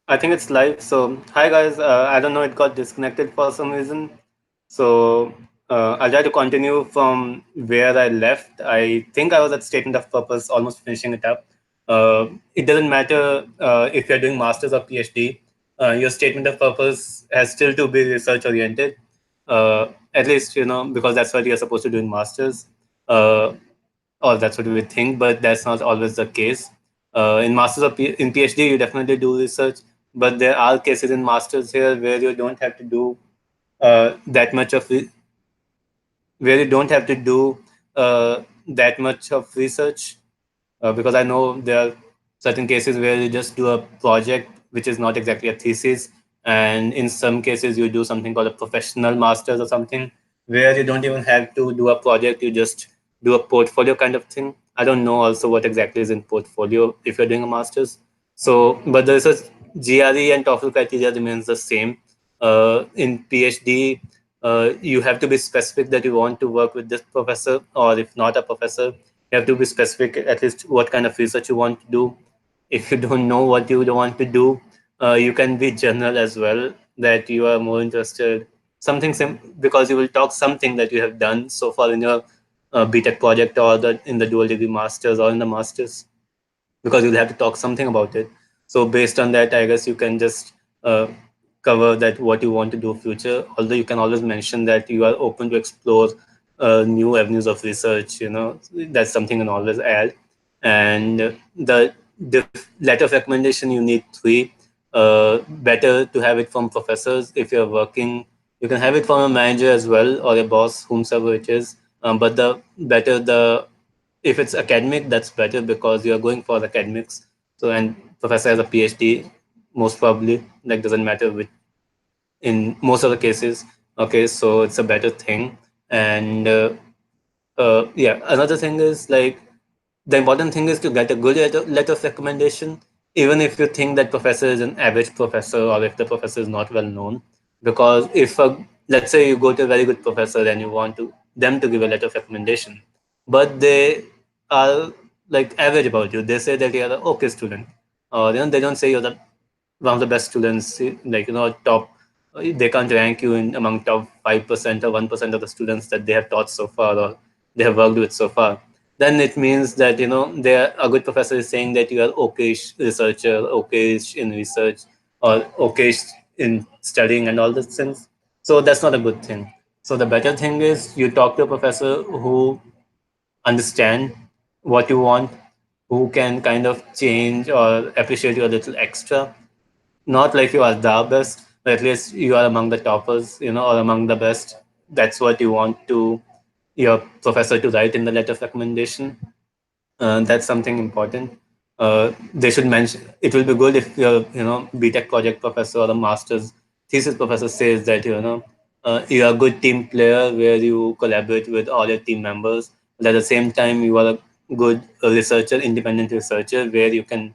I think it's live. So, hi guys. I don't know, it got disconnected for some reason. So, I'll try to continue from where I left. I think I was at statement of purpose, almost finishing it up. It doesn't matter if you're doing masters or PhD. Your statement of purpose has still to be research oriented. At least because that's what you're supposed to do in masters. Uh, or that's what we would think, but that's not always the case. In masters or in PhD, you definitely do research, but there are cases in masters here where you don't have to do that much of where you don't have to do that much of research, because I know there are certain cases where you just do a project which is not exactly a thesis, and in some cases you do something called a professional masters or something where you don't even have to do a project, you just do a portfolio kind of thing. I don't know also what exactly is in portfolio if you're doing a masters. So, but the research GRE and TOEFL criteria remains the same. In PhD, you have to be specific that you want to work with this professor, or if not a professor, you have to be specific at least what kind of research you want to do. If you don't know what you want to do, you can be general as well, that you are more interested something because you will talk something that you have done so far in your BTech project, or in the dual degree masters or in the masters, because you'll have to talk something about it. So based on that, I guess you can just cover that what you want to do future. Although you can always mention that you are open to explore new avenues of research. That's something you can always add. And the letter of recommendation, you need three. Better to have it from professors. If you're working, you can have it from a manager as well, or a boss, whomsoever it is. But the better the if it's academic, that's better because you're going for academics. So, and professor has a PhD, most probably, like doesn't matter which, in most of the cases. Okay, so it's a better thing. And yeah, another thing is like the important thing is to get a good letter of recommendation, even if you think that professor is an average professor, or if the professor is not well known. Because if let's say you go to a very good professor and you want to them to give a letter of recommendation, but they are like average about you, they say that you're an okay student, or they don't say you're the one of the best students, like top. They can't rank you in among top 5% or 1% of the students that they have taught so far, or they have worked with so far. Then it means that a good professor is saying that you are okayish researcher, okayish in research, or okayish in studying and all those things. So that's not a good thing. So the better thing is you talk to a professor who understand what you want, who can kind of change or appreciate you a little extra. Not like you are the best, but at least you are among the toppers, or among the best. That's what you want to your professor to write in the letter of recommendation. That's something important. They should mention. It will be good if your BTech project professor or a master's thesis professor says that you are a good team player where you collaborate with all your team members, but at the same time you are a good researcher, independent researcher, where you can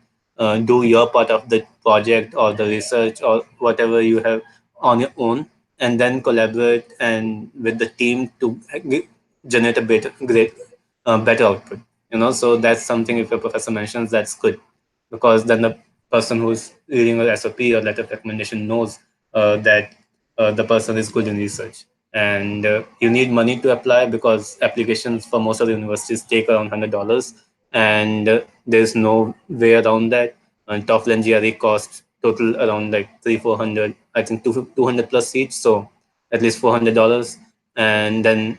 do your part of the project or the research or whatever you have on your own, and then collaborate and with the team to generate a better output. So that's something, if your professor mentions, that's good, because then the person who's reading a SOP or letter of recommendation knows that the person is good in research. And you need money to apply, because applications for most of the universities take around $100, and there's no way around that. And TOEFL and GRE cost total around like 300-400, I think 200 plus each, so at least $400. And then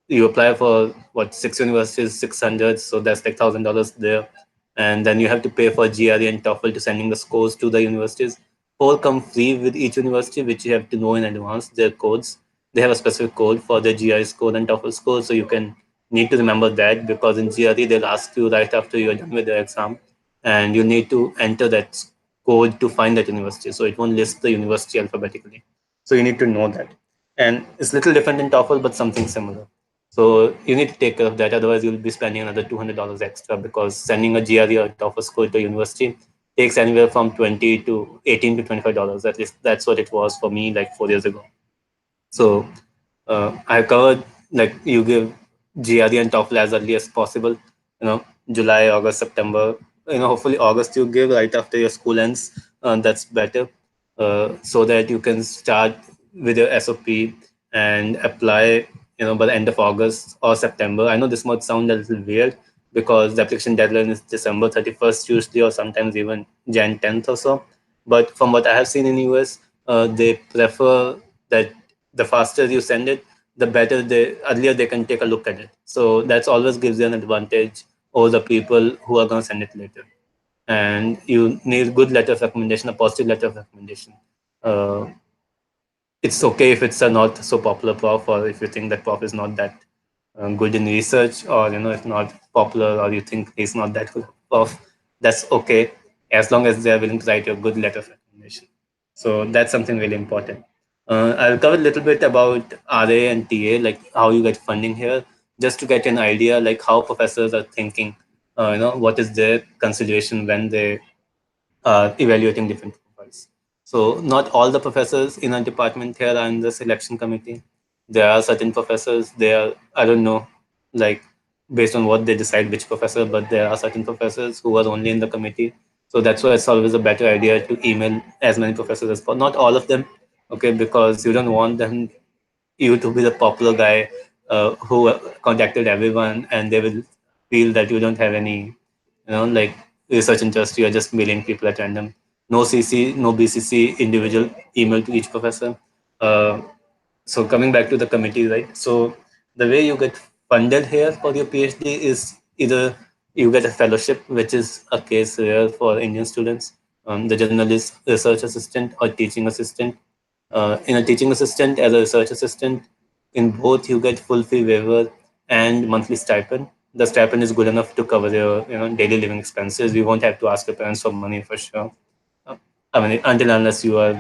you apply for what, six universities, 600, so that's like $1,000 there. And then you have to pay for GRE and TOEFL to sending the scores to the universities. All come free with each university, which you have to know in advance their codes. They have a specific code for their GRE score and TOEFL score, so you can need to remember that, because in GRE they'll ask you right after you're done with the exam, and you need to enter that code to find that university. So it won't list the university alphabetically. So you need to know that. And it's a little different in TOEFL, but something similar. So you need to take care of that. Otherwise, you'll be spending another $200 extra, because sending a GRE or TOEFL score to a university takes anywhere from 20 to 18 to $25. At least that's what it was for me like 4 years ago. So I covered, like, you give GRE and TOEFL as early as possible. July, August, September. Hopefully August you give right after your school ends. that's better, so that you can start with your SOP and apply, by the end of August or September. I know this might sound a little weird because the application deadline is December 31st usually, or sometimes even Jan 10th or so. But from what I have seen in US, they prefer that the faster you send it, the better they earlier they can take a look at it. So that's always gives you an advantage over the people who are going to send it later. And you need good letter of recommendation, a positive letter of recommendation. Uh, it's okay if it's a not so popular prof, or if you think that prof is not that good in research, or if not popular, or you think he's not that good prof. That's okay, as long as they are willing to write you a good letter of recommendation. So that's something really important. I'll cover a little bit about RA and TA, like how you get funding here, just to get an idea, like how professors are thinking. What is their consideration when they evaluating different profiles. So not all the professors in our department here are in the selection committee. There are certain professors, they are, I don't know, like based on what they decide which professor, but there are certain professors who are only in the committee. So that's why it's always a better idea to email as many professors as possible. Not all of them, okay, because you don't want them you to be the popular guy who contacted everyone, and they will feel that you don't have any like research interest. You are just mailing people at random. No CC, no BCC, individual email to each professor. uh, so coming back to the committee, right? So the way you get funded here for your PhD is either you get a fellowship, which is a case rare for Indian students. The generalist research assistant or teaching assistant. In a teaching assistant, as a research assistant, in both you get full fee waiver and monthly stipend. The stipend is good enough to cover your daily living expenses. You won't have to ask your parents for money for sure. Uh, I mean, until unless you are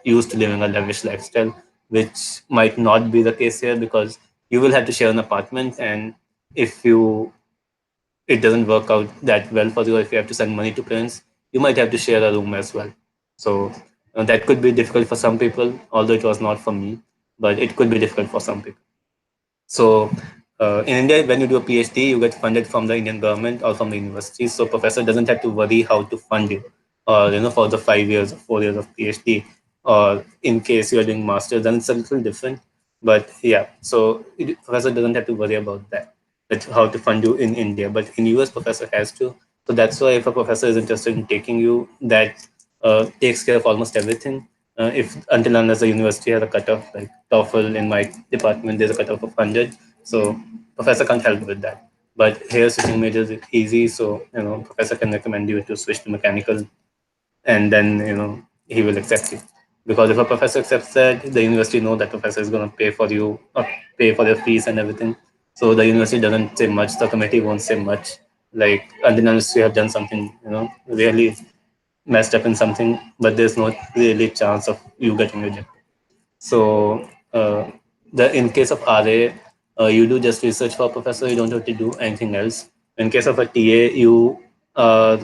used to living a lavish lifestyle, which might not be the case here because you will have to share an apartment, and if you it doesn't work out that well for you, or if you have to send money to parents, you might have to share a room as well. So that could be difficult for some people, although it was not for me, but it could be difficult for some people. So in India, when you do a PhD, you get funded from the Indian government or from the university. So professor doesn't have to worry how to fund you, or for the 5 years or 4 years of PhD, or in case you are doing masters, then it's a little different. But yeah, so professor doesn't have to worry about that. That's how to fund you in India. But in US, professor has to. So that's why if a professor is interested in taking you, that takes care of almost everything. If until unless the university has a cutoff, like TOEFL in my department, there's a cutoff of 100, so professor can't help with that. But here switching majors is easy, so professor can recommend you to switch to mechanical, and then he will accept it. Because if a professor accepts that, the university know that professor is going to pay for you, pay for their fees and everything. So the university doesn't say much, the committee won't say much, like until unless you have done something really messed up in something, but there's not really chance of you getting rejected. So the in case of RA, you do just research for a professor. You don't have to do anything else. In case of a TA, you are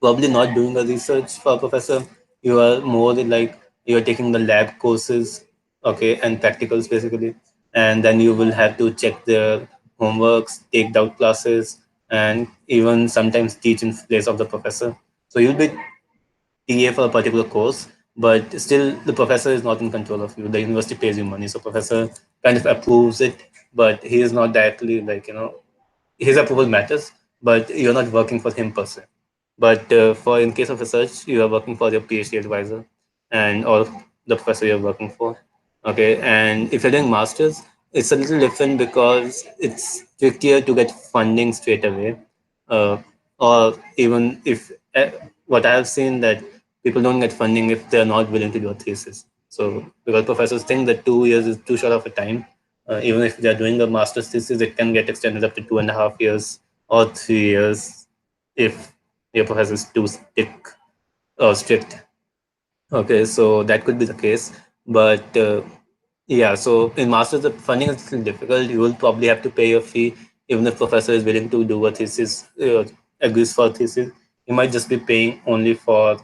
probably not doing the research for a professor. You are more like you're taking the lab courses, okay, and practicals basically, and then you will have to check their homeworks, take doubt classes, and even sometimes teach in place of the professor. So you'll be TA for a particular course, but still the professor is not in control of you. The university pays you money, so professor kind of approves it, but he is not directly like his approval matters, but you're not working for him per se. But for in case of research, you are working for your PhD advisor and or the professor you're working for. Okay, and if you're doing masters, it's a little different because it's trickier to get funding straight away, uh, or even if what I have seen that people don't get funding if they're not willing to do a thesis. So because professors think that 2 years is too short of a time, even if they're doing a master's thesis, it can get extended up to 2.5 years or 3 years if your professor is too strict. Okay, so that could be the case, but yeah. So in masters, the funding is still difficult. You will probably have to pay a fee, even if professor is willing to do a thesis, agrees for a thesis. He might just be paying only for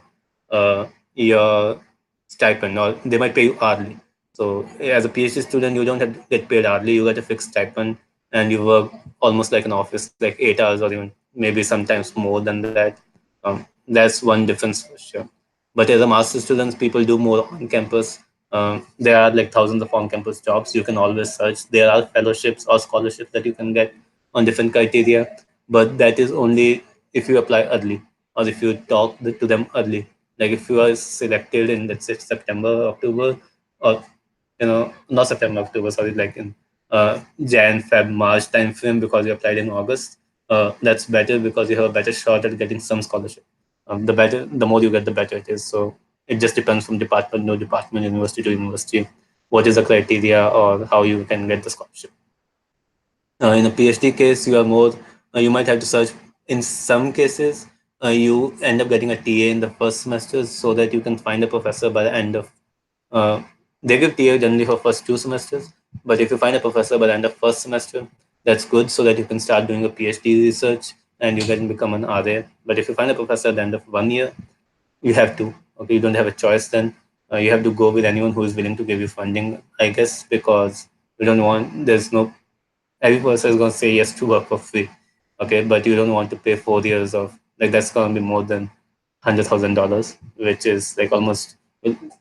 your stipend, or they might pay you hourly. So as a PhD student, you don't have to get paid hourly. You get a fixed stipend, and you work almost like an office, like 8 hours, or even maybe sometimes more than that. That's one difference for sure. But as a master's students, people do more on campus. There are like thousands of on campus jobs. You can always search. There are fellowships or scholarships that you can get on different criteria, but that is only if you apply early or if you talk to them early. Like if you are selected in, let's say, September, October, or not September, October, sorry, like in Jan, Feb, March time frame because you applied in August. That's better because you have a better shot at getting some scholarship. The more you get, the better it is. So it just depends from department to department, university to university, what is the criteria or how you can get the scholarship. In a PhD case, you are more, you might have to search. In some cases, you end up getting a TA in the first semester so that you can find a professor by the end of. Uh, they give TA generally for first 2 semesters, but if you find a professor by the end of first semester, that's good so that you can start doing a PhD research and you can become an RA. But if you find a professor at the end of 1 year, you have to. Okay, you don't have a choice then. You have to go with anyone who is willing to give you funding, I guess, because we don't want, there's no every person is going to say yes to work for free. Okay, but you don't want to pay 4 years of, like, that's going to be more than $100,000, which is like almost,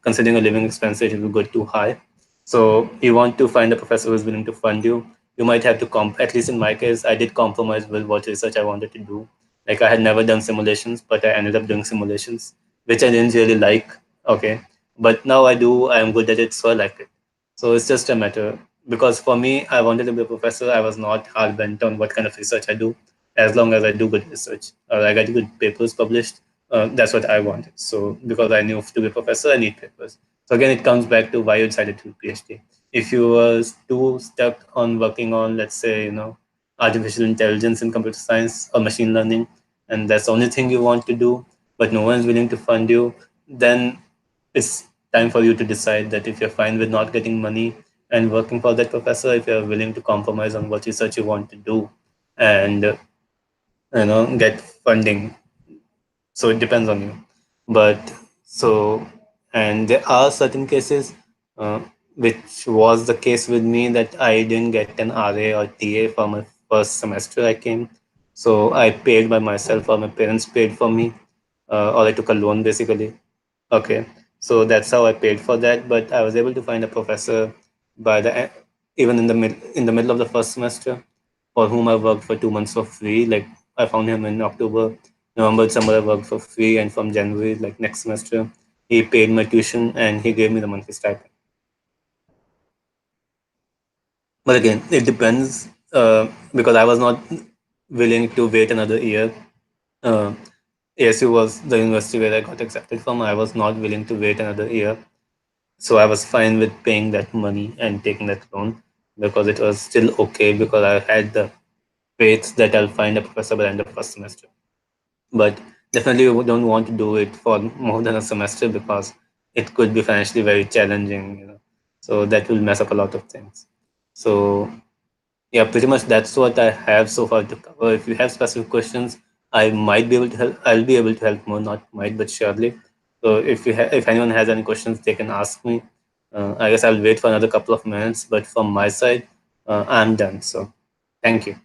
considering a living expense, it will go too high. So you want to find a professor who is willing to fund you. You might have to at least in my case, I did compromise with what research I wanted to do. Like I had never done simulations, but I ended up doing simulations, which I didn't really like. Okay, but now I do. I am good at it, so I like it. So it's just a matter, because for me, I wanted to be a professor. I was not hard bent on what kind of research I do. As long as I do good research or I get good papers published, that's what I wanted. So because I knew to be a professor, I need papers. So again, it comes back to why you decided to do PhD. If you were too stuck on working on, let's say, artificial intelligence and computer science or machine learning, and that's the only thing you want to do, but no one is willing to fund you, then it's time for you to decide that if you're fine with not getting money and working for that professor, if you're willing to compromise on what research you want to do and get funding. So it depends on you. But so, and there are certain cases, uh, which was the case with me, that I didn't get an RA or TA for my first semester I came. So I paid by myself, or my parents paid for me, or I took a loan basically. Okay, so that's how I paid for that. But I was able to find a professor by even in the middle of the first semester, for whom I worked for 2 months for free. Like I found him in October, November, December. I worked for free, and from January, like next semester, he paid my tuition and he gave me the monthly stipend. But again, it depends, because I was not willing to wait another year. Uh, ASU was the university where I got accepted from. I was not willing to wait another year. So I was fine with paying that money and taking that loan because it was still okay, because I had the faith that I'll find a professor by the end of first semester. But definitely we don't want to do it for more than a semester because it could be financially very challenging. So that will mess up a lot of things. So yeah, pretty much that's what I have so far to cover. If you have specific questions, I might be able to help. I'll be able to help more, not might, but surely. So if anyone has any questions, they can ask me. I guess I'll wait for another couple of minutes, but from my side, I'm done. So thank you.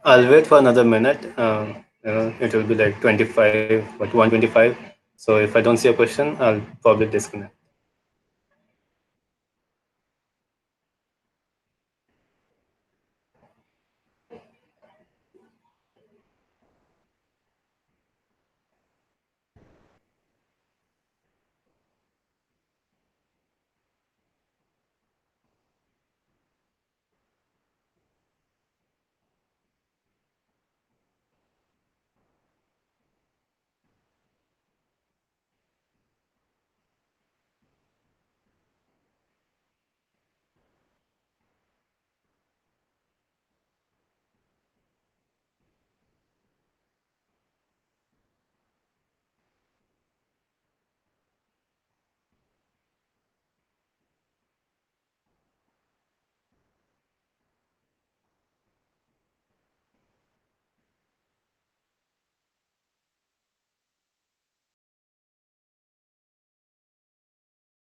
I'll wait for another minute. It will be like 25, but 125. So if I don't see a question, I'll probably disconnect.